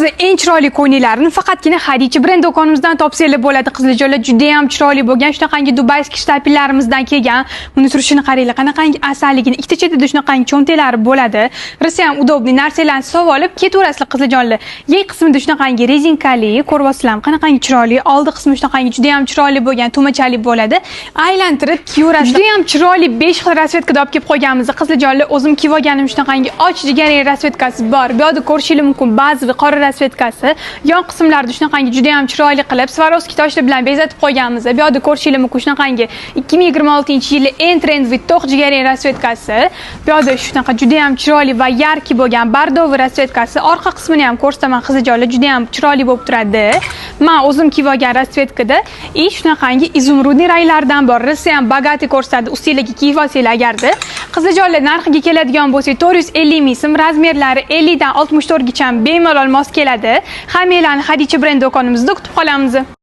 Qizlarimizni eng chiroyli ko'ylaklarni faqatgina Hadicha brend do'konimizdan topsanglar bo'ladi. Qizlarjonlar juda ham chiroyli bo'lgan, shunaqangi dubayskiy shtapillarimizdan kelgan. Buni turishini qaranglar, qanaqangi asalligini, ikkita chetida shunaqangi cho'ntaklari bo'ladi. Rosa ham udobli narsalarni sovib olib ketaverasizlar qizlarjonlar. Yey qismida shunaqangi rezinkali, ko'ryapsizlarmi? Qanaqangi chiroyli, oldi qismi shunaqangi juda ham chiroyli bo'lgan, tumachali bo'ladi. Aylantirib kiyaverasiz. Juda ham chiroyli 5 xil rasvetkada olib kelib qo'yganmiz. Qizlarjonlar, o'zim kiyib olganim shunaqangi och jigarli rasvetkasi bor. Bu yerda ko'rishingiz mumkin. Ba'zi qora rasvetkasi, yon qismlarida shunaqangi juda ham chiroyli qilib Swarovski toshlar bilan bezatib qo'yganmiz. Bu yerda ko'rishingiz mumkin shunaqangi 2026-yili eng trendy to'q jigarli rasvetkasi. Bu yerda shunaqa juda ham chiroyli va yarki bo'lgan bardoviy rasvetkasi. Orqa qismini ham ko'rsataman qizlarjonlar, juda ham chiroyli bo'lib turadi. Men o'zim kiyib olgan rasvetkada shunaqangi izumrudniy ranglardan bor. Rosa ham bagati ko'rsatadi. Ustinglarga kiyib olsanglar agarda. Qizlarjonlar, narxiga keladigan bo'lsak 450 ming so'm, razmerlari 50 dan 64 gacha bemalol mos keladi. Hammanglarni Hadicha brend do'konimizda kutib qolamiz.